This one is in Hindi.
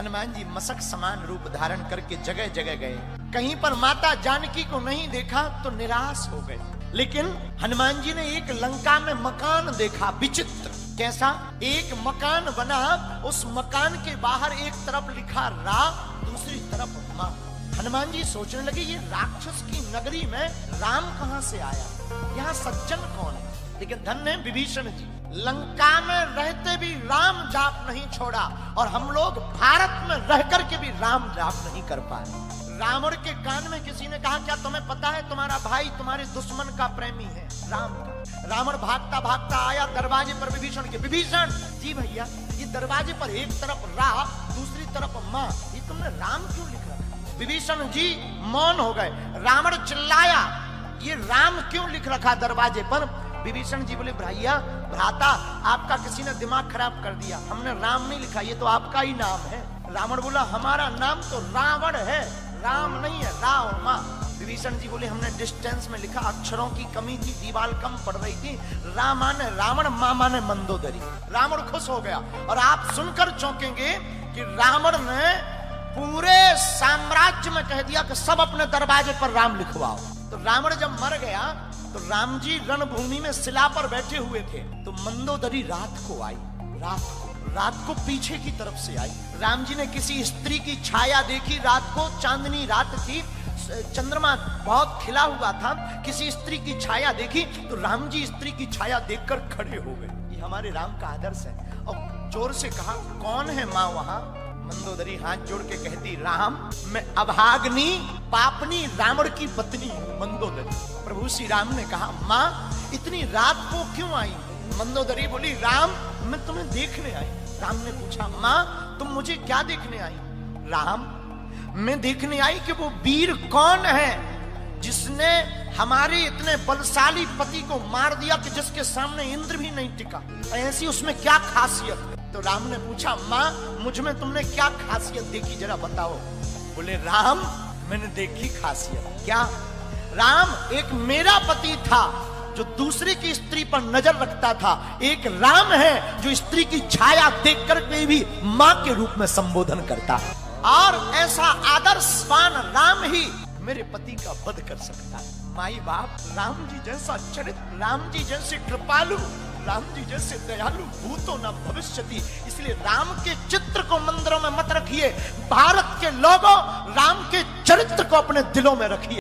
हनुमान जी मसक समान रूप धारण करके जगह जगह गए। कहीं पर माता जानकी को नहीं देखा तो निराश हो गए। लेकिन हनुमान जी ने एक लंका में मकान देखा, विचित्र। कैसा? एक मकान बना, उस मकान के बाहर एक तरफ लिखा रा, दूसरी तरफ माँ। हनुमान जी सोचने लगे ये राक्षस की नगरी में राम कहां से आया, यहाँ सज्जन कौन है। लेकिन धन्य विभीषण जी, लंका में रहते भी राम जाप नहीं छोड़ा, और हम लोग भारत में रह करके भी राम जाप नहीं कर पाए। रावण के कान में किसी ने कहा, क्या तुम्हें पता है तुम्हारा भाई तुम्हारे दुश्मन का प्रेमी है, राम का। रावण भागता भागता आया दरवाजे पर विभीषण के। विभीषण जी भैया, ये दरवाजे पर एक तरफ रा, दूसरी तरफ माँ, ये तुमने राम क्यों लिख रखा? विभीषण जी मौन हो गए। रावण चिल्लाया, ये राम क्यों लिख रखा दरवाजे पर? विभीषण जी बोले, भैया भ्राता, आपका किसी ने दिमाग खराब कर दिया, हमने राम नहीं लिखा, ये तो आपका ही नाम है। रावण बोला, हमारा नाम तो रावण है, राम नहीं है, रा और माँ। विभीषण जी बोले, हमने डिस्टेंस में लिखा, अक्षरों की कमी थी, दीवार कम पड़ रही थी। रा माने रावण, माँ माने मंदोदरी। रावण खुश हो गया। और आप सुनकर चौंकेंगे कि रावण ने पूरे साम्राज्य में कह दिया कि सब अपने दरवाजे पर राम लिखवाओ। तो रावण जब मर गया तो राम जी रणभूमि में शिला पर बैठे हुए थे, तो मंदोदरी रात को आई। रात को पीछे की तरफ से आई। राम जी ने किसी स्त्री की छाया देखी, रात को चांदनी रात थी, चंद्रमा बहुत खिला हुआ था, किसी स्त्री की छाया देखी तो राम जी स्त्री की छाया देखकर खड़े हो गए। ये हमारे राम का आदर्श है। और जोर से कहा, कौन है माँ वहां? मंदोदरी हाथ जोड़ के कहती, राम, मैं अभाग्नि पापनी रावण की पत्नी हूं, मंदोदरी। प्रभु श्री राम ने कहा, माँ इतनी रात को क्यों आई? मंदोदरी बोली, राम मैं तुम्हें देखने आई। राम ने पूछा, माँ तुम मुझे क्या देखने आई? राम, मैं देखने आई कि वो वीर कौन है जिसने हमारे इतने बलशाली पति को मार दिया कि जिसके सामने इंद्र भी नहीं टिका, ऐसी उसमें क्या खासियत है? तो राम ने पूछा, माँ मुझ में तुमने क्या खासियत देखी, जरा बताओ। बोले, राम मैंने देखी खासियत क्या? राम, एक मेरा पति था जो दूसरे की स्त्री पर नजर रखता था, एक राम है जो स्त्री की छाया देख करके भी माँ के रूप में संबोधन करता है। और ऐसा आदर्शवान राम ही मेरे पति का वध कर सकता है। माई बाप, राम जी जैसा चरित्र, राम जी जैसे कृपालु, राम जी जैसे दयालु भूतो न भविष्यति। इसलिए राम के चित्र को मंदिरों में मत रखिए, भारत के लोगों राम के चरित्र को अपने दिलों में रखिए।